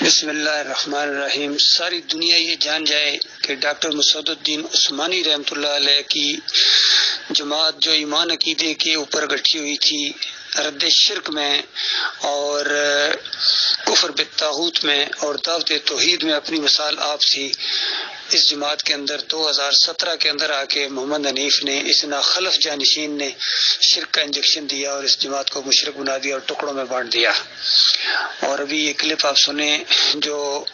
بسم اللہ الرحمن الرحیم۔ ساری دنیا یہ جان جائے کہ ڈاکٹر مسعود الدین عثمانی رحمۃ اللہ علیہ کی جماعت جو ایمان عقیدے کے اوپر گٹھی ہوئی تھی، رد شرک میں اور کفر بالطاغوت میں اور دعوت توحید میں اپنی مثال آپ تھی، اس جماعت کے اندر 2017 کے اندر آ کے محمد حنیف نے، اس ناخلف جانشین نے شرک کا انجیکشن دیا اور اس جماعت کو مشرک بنا دیا اور ٹکڑوں میں بانٹ دیا۔ اور ابھی یہ کلپ آپ سنیں جو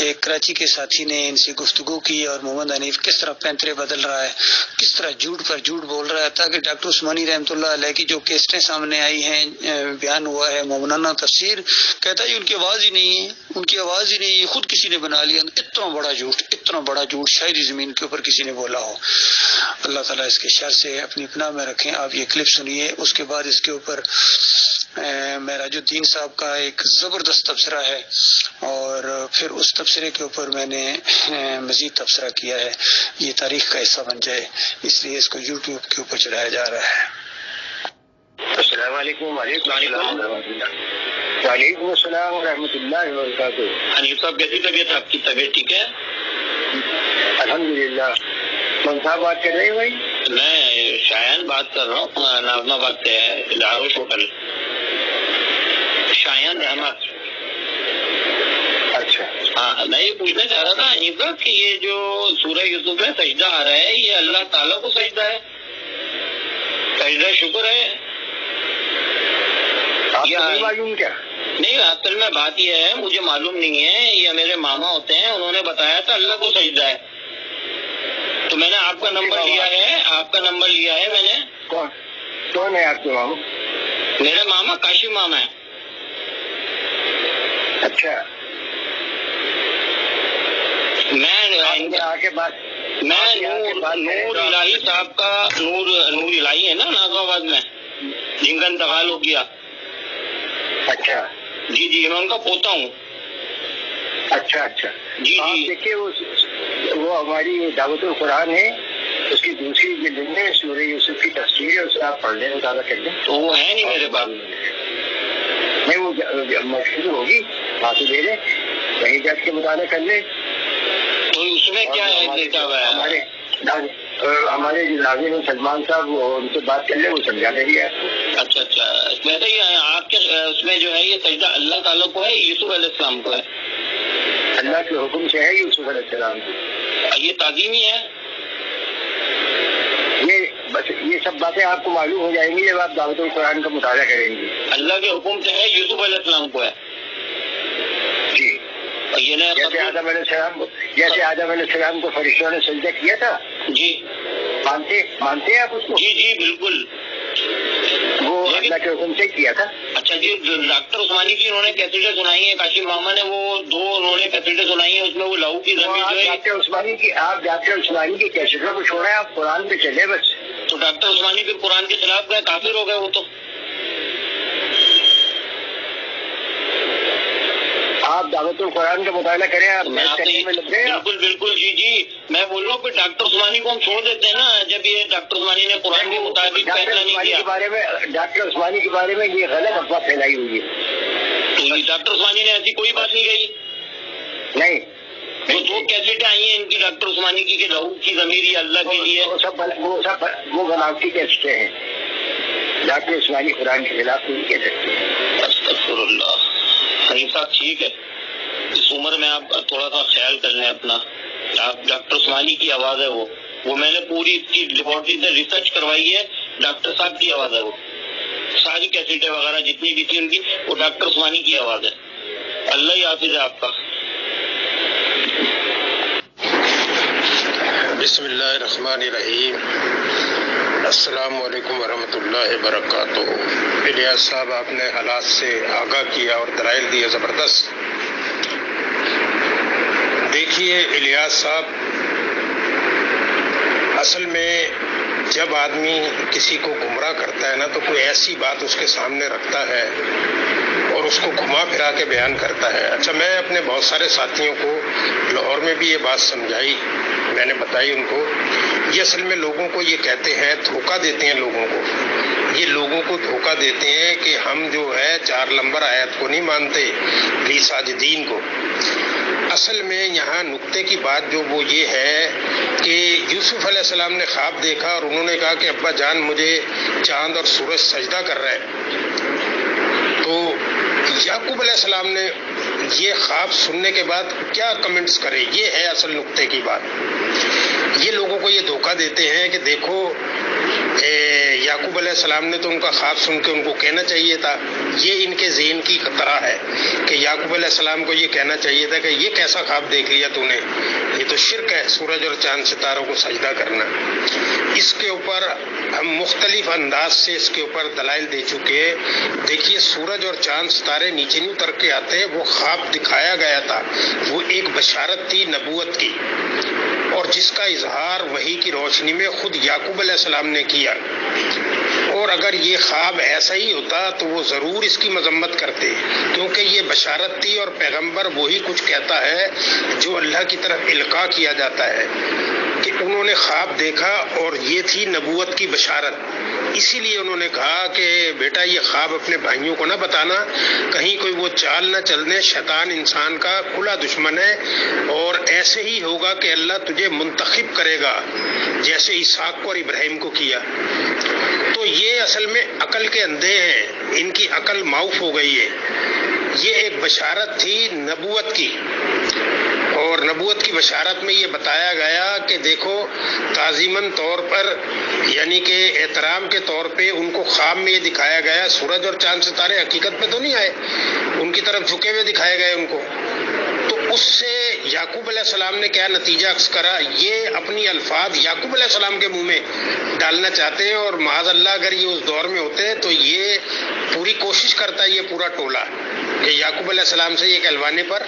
ایک کراچی کے ساتھی نے ان سے گفتگو کی اور محمد حنیف کس طرح پینترے بدل رہا ہے، کس طرح جھوٹ پر جھوٹ بول رہا ہے، تاکہ ڈاکٹر عثمانی رحمۃ اللہ علیہ کی جو کیسٹیں سامنے آئی ہیں، بیان ہوا ہے مومنانہ تفسیر، کہتا ہے ان کی آواز ہی نہیں ہے، ان کی آواز ہی نہیں ہے، خود کسی نے بنا لیا۔ اتنا بڑا جھوٹ شاید ہی زمین کے اوپر کسی نے بولا ہو۔ اللہ تعالیٰ اس کے شر سے اپنی پناہ میں رکھیں۔ آپ یہ کلپ سنیے، اس کے بعد اس کے اوپر معراج الدین صاحب کا ایک زبردست تبصرہ ہے، اور پھر اس تبصرے کے اوپر میں نے مزید تبصرہ کیا ہے، یہ تاریخ کا حصہ بن جائے، اس لیے اس کو یوٹیوب کے اوپر چڑھایا جا رہا ہے۔ السلام علیکم۔ وعلیکم السلام ورحمۃ اللہ وبرکاتہ۔ حنیف صاحب کیسی طبیعت؟ آپ کی طبیعت ٹھیک ہے؟ الحمدللہ۔ کون صاحب بات کر رہے ہیں بھائی؟ میں شایان بات کر رہا ہوں، ناظمہ بات ہے لاہور ہوٹل، شایان احمد۔ اچھا ہاں، میں یہ پوچھنا چاہ رہا تھا حنیف صاحب کہ یہ جو سورہ یوسف میں سجدہ آ رہا ہے، یہ اللہ تعالیٰ کو سجدہ ہے، سجدہ شکر ہے؟ آپ کو نہیں معلوم کیا؟ نہیں، اصل میں بات یہ ہے، مجھے معلوم نہیں ہے، یہ میرے ماما ہوتے ہیں، انہوں نے بتایا تھا اللہ کو سجدہ ہے، تو میں نے آپ کا نمبر لیا ہے میں نے۔ کون ہے آپ کے ماما؟ میرے ماما کاشف ماما ہے۔ اچھا، میں نور الہی صاحب کا، نور الہی ہے نا ناظم آباد میں، جن کا انتقال ہو گیا۔ اچھا جی، میں ان کا پوتا ہوں۔ اچھا جی دیکھیے، وہ ہماری دعوت القرآن ہے، اس کی دوسری جلد میں سورہ یوسف کی تفسیر ہے، اسے آپ پڑھ لیں، مطالعہ کر لیں۔ تو وہ ہے نہیں میرے پاس۔ نہیں، وہ مشہور ہوگی، باقی دے دیں، وہیں جا کے مطالعہ کر لیں۔ تو اس میں کیا لکھا ہوا ہے؟ ہمارے ناظرین سلمان صاحب، وہ ان سے بات کر لیں، وہ سمجھا دیں گے۔ اچھا، ویسے ہی آپ کے اس میں جو ہے یہ سجدہ اللہ تعالیٰ کو ہے، یوسف علیہ السلام کو ہے؟ اللہ کے حکم سے ہے یوسف علیہ السلام کو۔ یہ تعظیمی ہے؟ یہ سب باتیں آپ کو معلوم ہو جائیں گی جب آپ دعوت القرآن کا مطالعہ کریں گے۔ اللہ کے حکم سے ہے، یوسف علیہ السلام کو ہے؟ جی، جیسے آدم علیہ السلام کو فرشتوں نے سجدہ کیا تھا، جی مانتے ہیں آپ اس کو؟ جی بالکل، وہ اللہ کے حکم سے کیا تھا۔ اچھا جی، ڈاکٹر عثمانی کی انہوں نے کیسٹیں سنائی ہیں، کاشف ماما نے وہ انہوں نے کیسٹیں سنائی ہیں، اس میں وہ لہو کی زمین جو ہے۔ آپ ڈاکٹر عثمانی کی کیسٹوں کو چھوڑیں، آپ قرآن پہ چلے بس۔ تو ڈاکٹر عثمانی پھر قرآن کے خلاف گئے، کافر ہو گئے وہ تو۔ آپ دعوت القرآن کا مطالعہ کریں، آپ بالکل جی، میں بول رہا ہوں کہ ڈاکٹر عثمانی کو ہم چھوڑ دیتے ہیں نا، جب یہ ڈاکٹر عثمانی نے قرآن کے مطابق فیصلہ نہیں کیا۔ ڈاکٹر عثمانی کے بارے میں یہ غلط افواہ پھیلائی ہوئی ہے۔ ڈاکٹر عثمانی نے ایسی کوئی بات نہیں کہی؟ نہیں، وہ دو کیسٹیں آئی ہیں ان کی ڈاکٹر عثمانی کی کہ لہو کی ضمیر یہ اللہ کے لیے، وہ بناوٹی کیسٹیں ہیں۔ ڈاکٹر عثمانی قرآن کے خلاف نہیں کہہ سکتے۔ استغفر اللہ۔ حنیف صاحب ٹھیک ہے، اس عمر میں آپ تھوڑا سا خیال کر لیں اپنا۔ آپ ڈاکٹر عثمانی کی آواز ہے وہ میں نے پوری اس کی لیبارٹری سے ریسرچ کروائی ہے، ڈاکٹر صاحب کی آواز ہے وہ، ساری کیسٹیں وغیرہ جتنی بھی تھی ان کی، وہ ڈاکٹر عثمانی کی آواز ہے۔ اللہ ہی حافظ ہے آپ کا۔ بسم اللہ الرحمن الرحیم۔ السلام علیکم ورحمۃ اللہ وبرکاتہ۔ الیاس صاحب، آپ نے حالات سے آگاہ کیا اور دلائل دیے زبردست۔ دیکھیے الیاس صاحب، اصل میں جب آدمی کسی کو گمراہ کرتا ہے نا، تو کوئی ایسی بات اس کے سامنے رکھتا ہے اور اس کو گھما پھرا کے بیان کرتا ہے۔ اچھا، میں اپنے بہت سارے ساتھیوں کو لاہور میں بھی یہ بات سمجھائی، میں نے بتائی ان کو، یہ اصل میں لوگوں کو یہ کہتے ہیں، دھوکہ دیتے ہیں لوگوں کو، یہ لوگوں کو دھوکہ دیتے ہیں کہ ہم جو ہے 4 نمبر آیت کو نہیں مانتے، لی ساجدین کو۔ اصل میں یہاں نقطے کی بات جو وہ یہ ہے کہ یوسف علیہ السلام نے خواب دیکھا اور انہوں نے کہا کہ ابا جان مجھے چاند اور سورج سجدہ کر رہا ہے، تو یعقوب علیہ السلام نے یہ خواب سننے کے بعد کیا کمنٹس کرے، یہ ہے اصل نقطے کی بات۔ یہ لوگوں کو یہ دھوکہ دیتے ہیں کہ دیکھو یعقوب علیہ السلام نے تو ان کا خواب سن کے ان کو کہنا چاہیے تھا، یہ ان کے ذہن کی طرح ہے کہ یعقوب علیہ السلام کو یہ کہنا چاہیے تھا کہ یہ کیسا خواب دیکھ لیا تو نے، یہ تو شرک ہے سورج اور چاند ستاروں کو سجدہ کرنا۔ اس کے اوپر ہم مختلف انداز سے اس کے اوپر دلائل دے چکے۔ دیکھیے سورج اور چاند ستارے نیچے نہیں اتر کے آتے، وہ خواب دکھایا گیا تھا، وہ ایک بشارت تھی نبوت کی، اور جس کا اظہار وحی کی روشنی میں خود یعقوب علیہ السلام نے کیا۔ اور اگر یہ خواب ایسا ہی ہوتا تو وہ ضرور اس کی مذمت کرتے، کیونکہ یہ بشارت تھی اور پیغمبر وہی کچھ کہتا ہے جو اللہ کی طرف القاء کیا جاتا ہے، کہ انہوں نے خواب دیکھا اور یہ تھی نبوت کی بشارت۔ اسی لیے انہوں نے کہا کہ بیٹا یہ خواب اپنے بھائیوں کو نہ بتانا، کہیں کوئی وہ چال نہ چلنے، شیطان انسان کا کھلا دشمن ہے، اور ایسے ہی ہوگا کہ اللہ تجھے منتخب کرے گا جیسے اسحاق کو اور ابراہیم کو کیا۔ تو یہ اصل میں عقل کے اندھے ہیں، ان کی عقل معاف ہو گئی ہے۔ یہ ایک بشارت تھی نبوت کی، اور نبوت کی بشارت میں یہ بتایا گیا کہ دیکھو تعظیماً طور پر، یعنی کہ احترام کے طور پہ ان کو خواب میں یہ دکھایا گیا، سورج اور چاند ستارے حقیقت میں تو نہیں آئے، ان کی طرف جھکے ہوئے دکھائے گئے ان کو۔ تو اس سے یعقوب علیہ السلام نے کیا نتیجہ اخذ کرا، یہ اپنی الفاظ یعقوب علیہ السلام کے منہ میں ڈالنا چاہتے ہیں، اور معاذ اللہ اگر یہ اس دور میں ہوتے تو یہ پوری کوشش کرتا ہے یہ پورا ٹولہ کہ یعقوب علیہ السلام سے یہ کہلوانے پر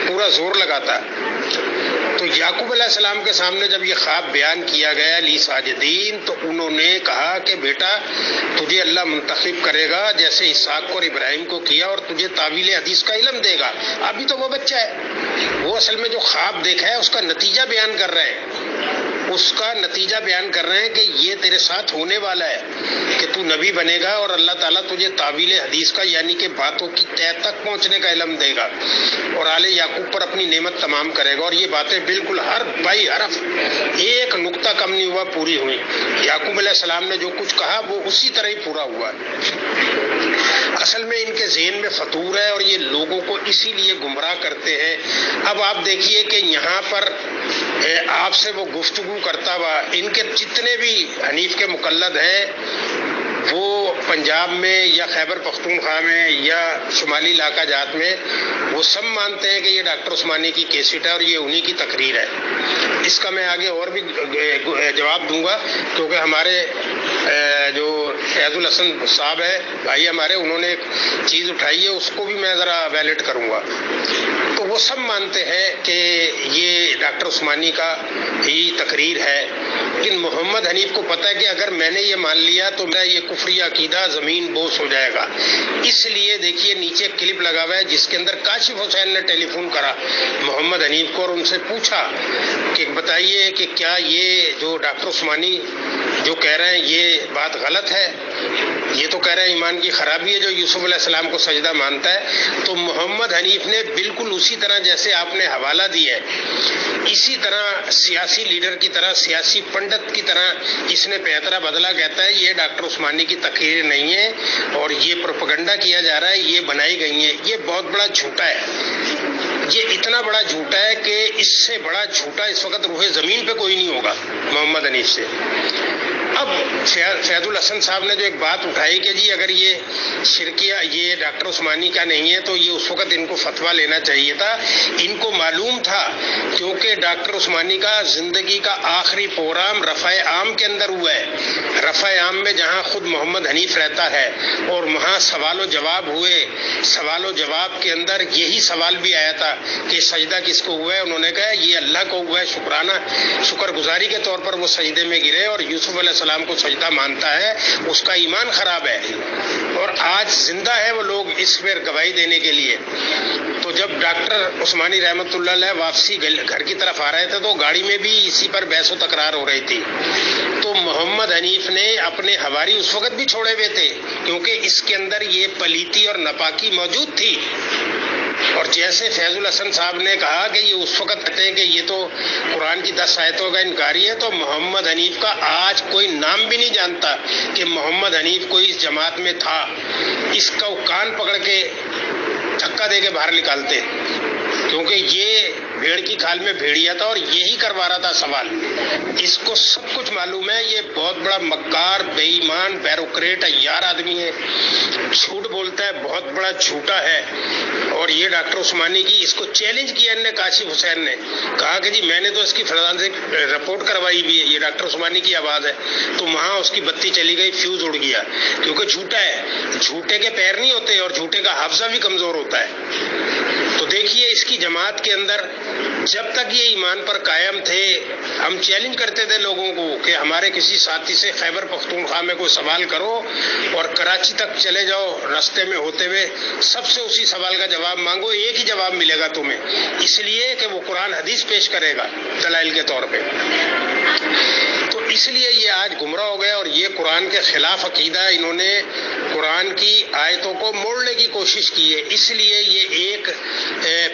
پورا زور لگاتا۔ تو یعقوب علیہ السلام کے سامنے جب یہ خواب بیان کیا گیا لی ساجدین، تو انہوں نے کہا کہ بیٹا تجھے اللہ منتخب کرے گا جیسے اسحاق کو اور ابراہیم کو کیا، اور تجھے تعویل حدیث کا علم دے گا۔ ابھی تو وہ بچہ ہے، وہ اصل میں جو خواب دیکھا ہے اس کا نتیجہ بیان کر رہے ہیں، اس کا نتیجہ بیان کر رہے ہیں کہ یہ تیرے ساتھ ہونے والا ہے کہ تو نبی بنے گا، اور اللہ تعالیٰ تجھے تعویل حدیث کا یعنی کہ باتوں کی تہ تک پہنچنے کا علم دے گا، اور آل یعقوب پر اپنی نعمت تمام کرے گا۔ اور یہ باتیں بالکل ہر بائی حرف ایک نقطہ کم نہیں ہوا، پوری ہوئی۔ یعقوب علیہ السلام نے جو کچھ کہا وہ اسی طرح ہی پورا ہوا۔ اصل میں ان کے ذہن میں فطور ہے، اور یہ لوگوں کو اسی لیے گمراہ کرتے ہیں۔ اب آپ دیکھیے کہ یہاں پر آپ سے وہ گفتگو کرتا ہوا، ان کے جتنے بھی حنیف کے مقلد ہیں وہ پنجاب میں یا خیبر پختونخوا میں یا شمالی علاقہ جات میں، وہ سب مانتے ہیں کہ یہ ڈاکٹر عثمانی کی کیسٹ ہے اور یہ انہی کی تقریر ہے۔ اس کا میں آگے اور بھی جواب دوں گا، کیونکہ ہمارے جو فیض الحسن صاحب ہے بھائی ہمارے، انہوں نے ایک چیز اٹھائی ہے، اس کو بھی میں ذرا ویلڈ کروں گا۔ تو وہ سب مانتے ہیں کہ یہ ڈاکٹر عثمانی کا ہی تقریر ہے، لیکن محمد حنیف کو پتہ ہے کہ اگر میں نے یہ مان لیا تو میرا یہ کفری عقیدہ زمین بوس ہو جائے گا۔ اس لیے دیکھیے نیچے کلپ لگا ہوا ہے جس کے اندر کاشف حسین نے ٹیلی فون کرا محمد حنیف کو اور ان سے پوچھا کہ بتائیے کہ کیا یہ جو ڈاکٹر عثمانی جو کہہ رہے ہیں یہ بات غلط ہے، یہ تو کہہ رہے ہیں ایمان کی خرابی ہے جو یوسف علیہ السلام کو سجدہ مانتا ہے۔ تو محمد حنیف نے بالکل اسی طرح جیسے آپ نے حوالہ دی ہے، اسی طرح سیاسی لیڈر کی طرح، سیاسی پنڈت کی طرح اس نے پیترا بدلا، کہتا ہے یہ ڈاکٹر عثمانی کی تقریر نہیں ہے اور یہ پروپیگنڈا کیا جا رہا ہے، یہ بنائی گئی ہیں۔ یہ بہت بڑا جھوٹا ہے، یہ اتنا بڑا جھوٹا ہے کہ اس سے بڑا جھوٹا اس وقت روح زمین پہ کوئی نہیں ہوگا محمد حنیف سے۔ اب فیض الحسن صاحب نے جو ایک بات اٹھائی کہ جی اگر یہ شرکیہ یہ ڈاکٹر عثمانی کا نہیں ہے تو یہ اس وقت ان کو فتویٰ لینا چاہیے تھا۔ ان کو معلوم تھا کیونکہ ڈاکٹر عثمانی کا زندگی کا آخری پروگرام رفع عام کے اندر ہوا ہے، رفع عام میں جہاں خود محمد حنیف رہتا ہے، اور وہاں سوال و جواب ہوئے، سوال و جواب کے اندر یہی سوال بھی آیا تھا کہ سجدہ کس کو ہوا ہے، انہوں نے کہا یہ اللہ کو ہوا ہے، شکرانہ شکر گزاری کے طور پر وہ سجدے میں گرے، اور یوسف علیہ السلام کو سجدہ مانتا ہے اس کا ایمان خراب ہے، اور آج زندہ ہے وہ لوگ اس پر گواہی دینے کے لیے۔ تو تو جب ڈاکٹر عثمانی رحمۃ اللہ علیہ واپسی گھر کی طرف آ رہے تھے تو گاڑی میں بھی اسی پر بحث و تکرار ہو رہی تھی. تو محمد حنیف نے اپنے حواری اس وقت بھی چھوڑے ہوئے تھے کیونکہ اس کے اندر یہ پلیتی اور ناپاکی موجود تھی. اور جیسے فیض الحسن صاحب نے کہا کہ یہ اس وقت کہتے ہیں کہ یہ تو قرآن کی 10 آیتوں کا انکاری ہے، تو محمد حنیف کا آج کوئی نام بھی نہیں جانتا کہ محمد حنیف کوئی اس جماعت میں تھا. اس کا کان پکڑ کے دھکا دے کے باہر نکالتے کیونکہ یہ بھیڑ کی کھال میں بھیڑیا تھا اور یہی کروا رہا تھا سوال. اس کو سب کچھ معلوم ہے، یہ بہت بڑا مکار، بے ایمان، بیروکریٹ عیار آدمی ہے، جھوٹ بولتا ہے، بہت بڑا جھوٹا ہے. اور یہ ڈاکٹر عثمانی کی اس کو چیلنج کیا ان نے، کاشف حسین نے کہا کہ جی میں نے تو اس کی فردان سے رپورٹ کروائی بھی ہے، یہ ڈاکٹر عثمانی کی آواز ہے. تو وہاں اس کی بتی چلی گئی، فیوز اڑ گیا کیونکہ جھوٹا ہے. جھوٹے کے پیر نہیں ہوتے اور جھوٹے کا حافظہ بھی کمزور ہوتا ہے. تو دیکھیے اس کی جماعت کے اندر جب تک یہ ایمان پر قائم تھے، ہم چیلنج کرتے تھے لوگوں کو کہ ہمارے کسی ساتھی سے خیبر پختونخوا میں کوئی سوال کرو اور کراچی تک چلے جاؤ، راستے میں ہوتے ہوئے سب سے اسی سوال کا جواب مانگو، ایک ہی جواب ملے گا تمہیں، اس لیے کہ وہ قرآن حدیث پیش کرے گا دلائل کے طور پہ. تو اس لیے یہ آج گمراہ ہو گئے اور یہ قرآن کے خلاف عقیدہ، انہوں نے قرآن کی آیتوں کو موڑنے کی کوشش کی ہے. اس لیے یہ ایک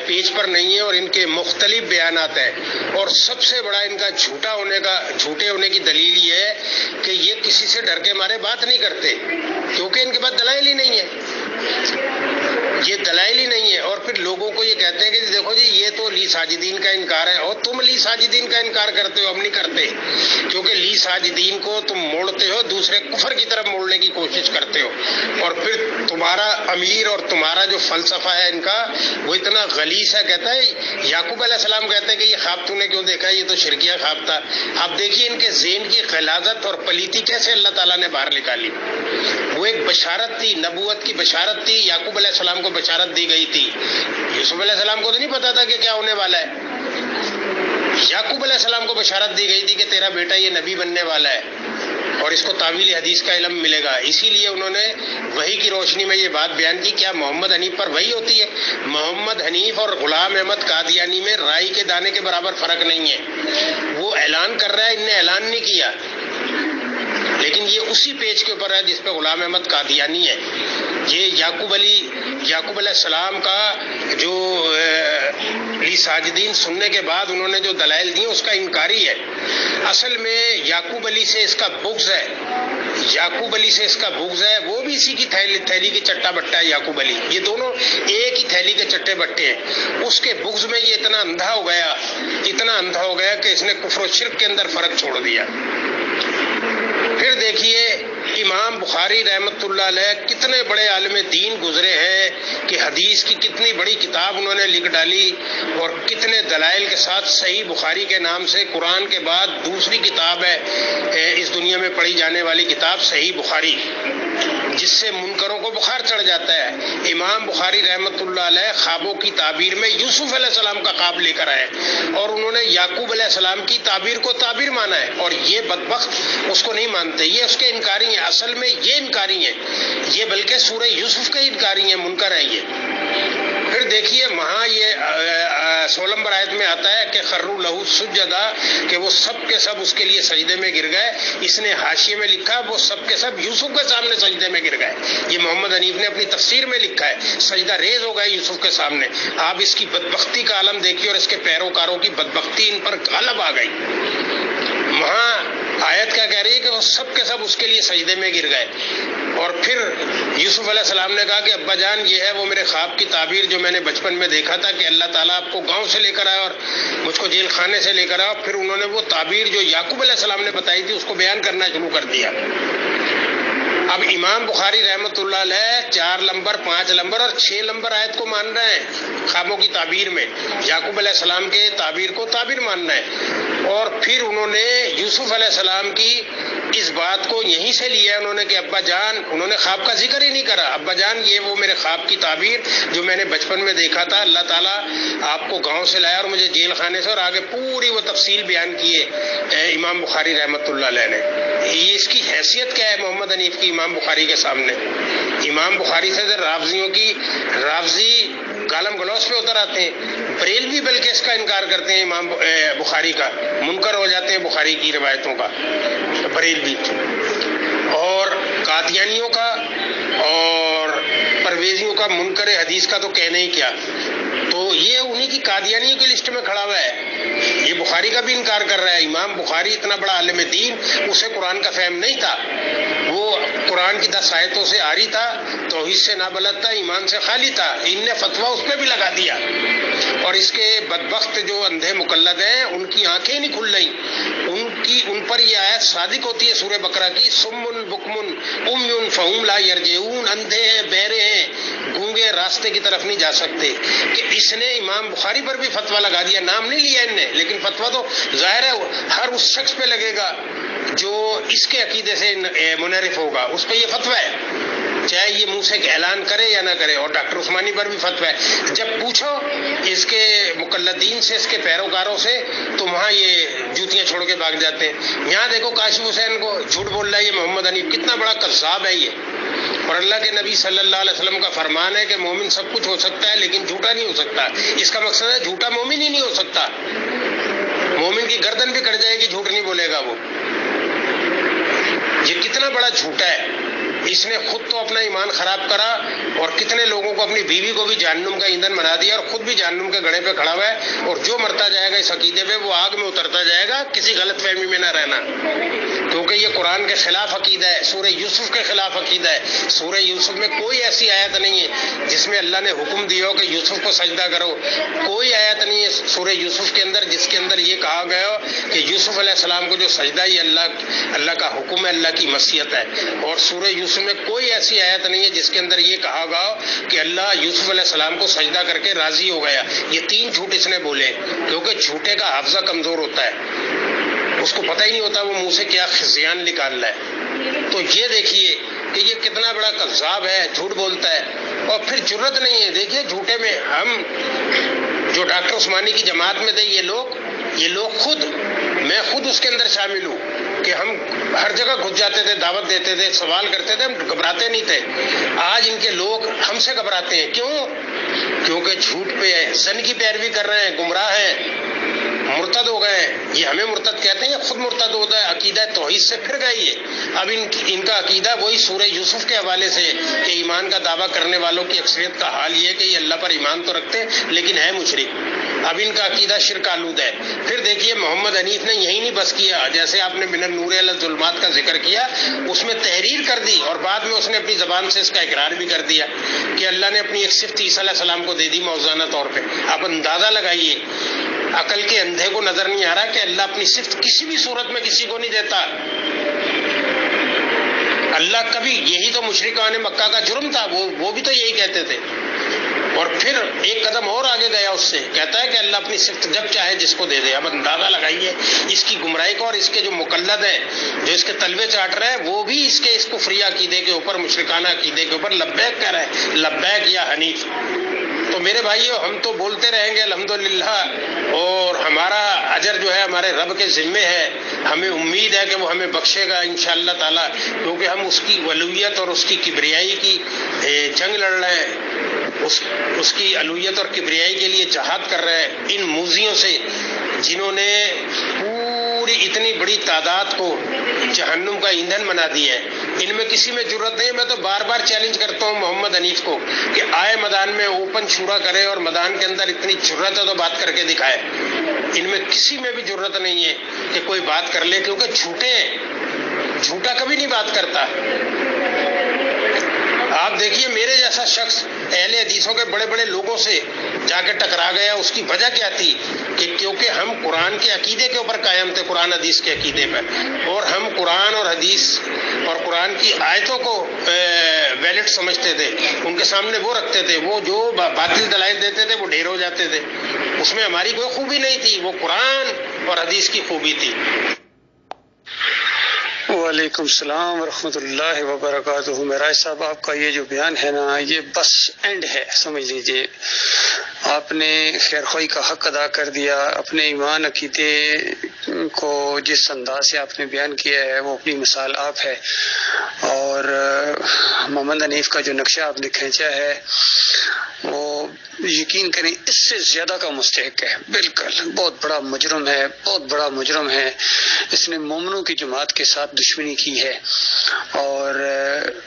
پیج پر نہیں ہے اور ان کے مختلف بیانات ہیں. اور سب سے بڑا ان کا جھوٹے ہونے کی دلیل یہ ہے کہ یہ کسی سے ڈر کے مارے بات نہیں کرتے کیونکہ ان کے پاس دلائل ہی نہیں ہے. یہ دلائل ہی نہیں ہے. اور پھر لوگوں کو یہ کہتے ہیں کہ دیکھو جی یہ تو لی ساجدین کا انکار ہے، اور تم لی ساجدین کا انکار کرتے ہو، ہم نہیں کرتے کیونکہ لی ساجدین کو تم موڑتے ہو، دوسرے کفر کی طرف موڑنے کی کوشش کرتے ہو. اور پھر تمہارا امیر اور تمہارا جو فلسفہ ہے ان کا وہ اتنا غلیظ ہے. کہتا ہے یعقوب علیہ السلام کہتے ہیں کہ یہ خواب تو نے کیوں دیکھا، یہ تو شرکیہ خواب تھا. آپ دیکھیے ان کے ذہن کی غلاظت اور پلیتی کیسے اللہ تعالیٰ نے باہر نکالی. وہ ایک بشارت تھی، نبوت کی بشارت تھی. یعقوب علیہ السلام کو بشارت دی گئی تھی، یوسف علیہ السلام کو تو نہیں پتا تھا کہ کیا ہونے والا ہے. یعقوب علیہ السلام کو بشارت دی گئی تھی کہ تیرا بیٹا یہ نبی بننے والا ہے اور اس کو تعویل حدیث کا علم ملے گا. اسی لیے انہوں نے وحی کی روشنی میں یہ بات بیان کی. کیا محمد حنیف پر وحی ہوتی ہے؟ محمد حنیف اور غلام احمد قادیانی میں رائی کے دانے کے برابر فرق نہیں ہے. وہ اعلان کر رہا ہے، ان نے اعلان نہیں کیا، لیکن یہ اسی پیج کے اوپر ہے جس پہ غلام احمد قادیانی ہے. یہ یعقوب علیہ السلام کا جو لی ساجدین سننے کے بعد انہوں نے جو دلائل دی اس کا انکاری ہے. اصل میں یعقوب علی سے اس کا بغض ہے، وہ بھی اسی کی تھیلی کے چٹا بٹا ہے. یعقوب علی، یہ دونوں ایک ہی تھیلی کے چٹے بٹے ہیں. اس کے بغض میں یہ اتنا اندھا ہو گیا کہ اس نے کفر و شرک کے اندر فرق چھوڑ دیا. پھر دیکھیے امام بخاری رحمت اللہ علیہ کتنے بڑے عالم دین گزرے ہیں کہ حدیث کی کتنی بڑی کتاب انہوں نے لکھ ڈالی اور کتنے دلائل کے ساتھ صحیح بخاری کے نام سے قرآن کے بعد دوسری کتاب ہے اس دنیا میں پڑھی جانے والی کتاب صحیح بخاری، جس سے منکروں کو بخار چڑھ جاتا ہے. امام بخاری رحمت اللہ علیہ خوابوں کی تعبیر میں یوسف علیہ السلام کا خواب لے کر آئے اور انہوں نے یعقوب علیہ السلام کی تعبیر کو تعبیر مانا ہے، اور یہ بدبخت اس کو نہیں مانتے، یہ اس کے انکاری ہیں. اصل میں یہ انکاری ہیں، یہ بلکہ سورہ یوسف کے انکاری ہیں، منکر ہیں یہ. پھر دیکھیے وہاں یہ 16 نمبر آیت میں آتا ہے کہ خروا لہو سجدا، کہ وہ سب کے سب اس کے لیے سجدے میں گر گئے. اس نے حاشیے میں لکھا وہ سب کے سب یوسف کے سامنے سجدے میں گر گئے. یہ محمد حنیف نے اپنی تفسیر میں لکھا ہے سجدہ ریز ہو گئے یوسف کے سامنے. آپ اس کی بدبختی کا عالم دیکھیے اور اس کے پیروکاروں کی بدبختی ان پر غالب آ گئی. وہاں آیت کیا کہہ رہی ہے کہ وہ سب کے سب اس کے لیے سجدے میں گر گئے. اور پھر یوسف علیہ السلام نے کہا کہ ابا جان یہ ہے وہ میرے خواب کی تعبیر جو میں نے بچپن میں دیکھا تھا کہ اللہ تعالیٰ آپ کو گاؤں سے لے کر آیا اور مجھ کو جیل خانے سے لے کر آیا. پھر انہوں نے وہ تعبیر جو یعقوب علیہ السلام نے بتائی تھی اس کو بیان کرنا شروع کر دیا. اب امام بخاری رحمت اللہ علیہ 4 نمبر 5 نمبر اور 6 نمبر آیت کو مان رہے ہیں خوابوں کی تعبیر میں، یعقوب علیہ السلام کے تعبیر کو تعبیر ماننا ہے. اور پھر انہوں نے یوسف علیہ السلام کی اس بات کو یہیں سے لیا انہوں نے کہ ابا جان، انہوں نے خواب کا ذکر ہی نہیں کرا، ابا جان یہ وہ میرے خواب کی تعبیر جو میں نے بچپن میں دیکھا تھا، اللہ تعالیٰ آپ کو گاؤں سے لایا اور مجھے جیل خانے سے، اور آگے پوری وہ تفصیل بیان کی ہے امام بخاری رحمت اللہ علیہ نے. یہ اس کی حیثیت کیا ہے محمد حنیف کی امام بخاری کے سامنے؟ امام بخاری سے رافضی گالم گلوچ پہ اتر آتے ہیں. بریلوی بلکہ اس کا انکار کرتے ہیں امام بخاری کا، منکر ہو جاتے ہیں بخاری کی روایتوں کا بریلوی. اور قادیانیوں کا اور پرویزیوں کا منکر حدیث کا تو کہنا ہی کیا. تو یہ انہی کی قادیانیوں کی لسٹ میں کھڑا ہوا ہے. یہ بخاری کا بھی انکار کر رہا ہے. امام بخاری اتنا بڑا عالم دین، اسے قرآن کا فہم نہیں تھا. وہ قرآن کی 10 آیتوں سے عاری تھا، توحید سے نابلد تھا، ایمان سے خالی تھا. ان نے فتویٰ اس پہ بھی لگا دیا. اور اس کے بدبخت جو اندھے مقلد ہیں ان کی آنکھیں نہیں کھل رہی. ان پر یہ آیت صادق ہوتی ہے سورہ بقرہ کی، سمن بکمن امیون فہم لا یرجعون، اندھے ہیں، بہرے ہیں، گونگے، راستے کی طرف نہیں جا سکتے. کہ اس نے امام بخاری پر بھی فتویٰ لگا دیا. نام نہیں لیا ان نے، لیکن فتویٰ تو ظاہر ہے ہر اس شخص پہ لگے گا جو اس کے عقیدے سے منحرف ہوگا، اس پہ یہ فتویٰ ہے، چاہے یہ منہ سے اعلان کرے یا نہ کرے. اور ڈاکٹر عثمانی پر بھی فتویٰ ہے. جب پوچھو اس کے مقلدین سے، اس کے پیروکاروں سے، تو وہاں یہ جوتیاں چھوڑ کے بھاگ جاتے ہیں. یہاں دیکھو کاشف حسین کو جھوٹ بول رہا ہے یہ محمد حنیف، کتنا بڑا کذاب ہے یہ. اور اللہ کے نبی صلی اللہ علیہ وسلم کا فرمان ہے کہ مومن سب کچھ ہو سکتا ہے لیکن جھوٹا نہیں ہو سکتا. اس کا مقصد ہے جھوٹا مومن ہی نہیں ہو سکتا. مومن کی گردن بھی کٹ جائے گی، جھوٹ نہیں بولے گا وہ. یہ کتنا بڑا جھوٹا ہے. اس نے خود تو اپنا ایمان خراب کرا اور کتنے لوگوں کو، اپنی بیوی کو بھی جہنم کا ایندھن بنا دیا، اور خود بھی جہنم کے گڑھے پہ کھڑا ہوا ہے. اور جو مرتا جائے گا اس عقیدے پہ وہ آگ میں اترتا جائے گا. کسی غلط فہمی میں نہ رہنا، کیونکہ یہ قرآن کے خلاف عقیدہ ہے، سورہ یوسف کے خلاف عقیدہ ہے. سورہ یوسف میں کوئی ایسی آیت نہیں ہے جس میں اللہ نے حکم دیا ہو کہ یوسف کو سجدہ کرو. کوئی آیت نہیں ہے سورہ یوسف کے اندر جس کے اندر یہ کہا گیا ہو کہ یوسف علیہ السلام کو جو سجدہ یہ اللہ کا حکم ہے، اللہ کی مشیت ہے. اور سورہ یوسف میں کوئی ایسی آیت نہیں ہے جس کے اندر یہ کہا گیا ہو کہ اللہ یوسف علیہ السلام کو سجدہ کر کے راضی ہو گیا. یہ 3 جھوٹ اس نے بولے، کیونکہ جھوٹے کا حافظہ کمزور ہوتا ہے، اس کو پتہ ہی نہیں ہوتا وہ منہ سے کیا خزیان نکال رہا ہے. تو یہ دیکھیے کہ یہ کتنا بڑا کذاب ہے، جھوٹ بولتا ہے. اور پھر جرت نہیں ہے. دیکھیے جھوٹے میں ہم جو ڈاکٹر عثمانی کی جماعت میں تھے، یہ لوگ خود، میں خود اس کے اندر شامل ہوں کہ ہم ہر جگہ گھس جاتے تھے، دعوت دیتے تھے، سوال کرتے تھے، ہم گھبراتے نہیں تھے. آج ان کے لوگ ہم سے گھبراتے ہیں. کیوں؟ کیونکہ جھوٹ پہ سن کی پیروی کر رہے ہیں، گمراہ ہیں، مرتد ہو گئے ہیں. یہ ہمیں مرتد کہتے ہیں، یہ خود مرتد ہوتا ہے. عقیدہ توحید سے پھر گئے یہ. اب ان کا عقیدہ وہی سورہ یوسف کے حوالے سے کہ ایمان کا دعویٰ کرنے والوں کی اکثریت کا حال یہ ہے کہ یہ اللہ پر ایمان تو رکھتے ہیں لیکن ہے مشرک. اب ان کا عقیدہ شرک آلود ہے. پھر دیکھیے محمد حنیف نے یہی نہیں بس کیا، جیسے آپ نے من النور الی الظلمات کا ذکر کیا، اس میں تحریر کر دی اور بعد میں اس نے اپنی زبان سے اس کا اقرار بھی کر دیا کہ اللہ نے اپنی ایک صفت عیسیٰ علیہ السلام کو دے دی موزانہ طور پہ. آپ اندازہ لگائیے، عقل کے اندھے کو نظر نہیں آ رہا کہ اللہ اپنی صفت کسی بھی صورت میں کسی کو نہیں دیتا. اللہ کبھی، یہی تو مشرکان مکہ کا جرم تھا، وہ بھی تو یہی کہتے تھے. اور پھر ایک قدم اور آگے گیا، اس سے کہتا ہے کہ اللہ اپنی صفت جب چاہے جس کو دے دے. اب اندازہ لگائیے اس کی گمراہی کو. اور اس کے جو مقلد ہیں جو اس کے تلوے چاٹ رہے ہیں وہ بھی اس کفری عقیدے کے اوپر، مشرکانہ عقیدے کے اوپر لبیک کہہ رہے ہیں، لبیک یا حنیف. تو میرے بھائیو، ہم تو بولتے رہیں گے الحمدللہ، اور ہمارا اجر جو ہے ہمارے رب کے ذمے ہے. ہمیں امید ہے کہ وہ ہمیں بخشے گا انشاءاللہ تعالی، کیونکہ ہم اس کی ولویت اور اس کی کبریائی کی جنگ لڑ رہے ہیں، اس کی الوہیت اور کبریائی کے لیے جہاد کر رہے ہیں. ان موذیوں سے جنہوں نے پوری اتنی بڑی تعداد کو جہنم کا ایندھن بنا دیا ہے، ان میں کسی میں جرت نہیں ہے. میں تو بار بار چیلنج کرتا ہوں محمد حنیف کو کہ آئے میدان میں اوپن شورا کرے، اور میدان کے اندر اتنی جرت ہے تو بات کر کے دکھائے. ان میں کسی میں بھی جرت نہیں ہے کہ کوئی بات کر لے، کیونکہ جھوٹے ہیں. جھوٹا کبھی نہیں بات کرتا. آپ دیکھیے میرے جیسا شخص اہل حدیثوں کے بڑے بڑے لوگوں سے جا کے ٹکرا گیا. اس کی وجہ کیا تھی کہ کیونکہ ہم قرآن کے عقیدے کے اوپر قائم تھے، قرآن حدیث کے عقیدے پر، اور ہم قرآن اور حدیث اور قرآن کی آیتوں کو ویلڈ سمجھتے تھے. ان کے سامنے وہ رکھتے تھے، وہ جو باطل دلائل دیتے تھے وہ ڈھیر ہو جاتے تھے. اس میں ہماری کوئی خوبی نہیں تھی، وہ قرآن اور حدیث کی خوبی تھی. وعلیکم السلام ورحمۃ اللہ وبرکاتہ. معراج صاحب، آپ کا یہ جو بیان ہے نا، یہ بس اینڈ ہے، سمجھ لیجئے. آپ نے خیرخواہی کا حق ادا کر دیا. اپنے ایمان عقیدے کو جس انداز سے آپ نے بیان کیا ہے وہ اپنی مثال آپ ہے. اور محمد حنیف کا جو نقشہ آپ نے کھینچا ہے وہ یقین کریں اس سے زیادہ کا مستحق ہے، بالکل بہت بڑا مجرم ہے، بہت بڑا مجرم ہے۔ اس نے مومنوں کی جماعت کے ساتھ دشمنی کی ہے، اور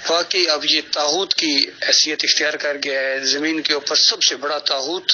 واقعی اب یہ طاغوت کی حیثیت اختیار کر گیا ہے، زمین کے اوپر سب سے بڑا طاغوت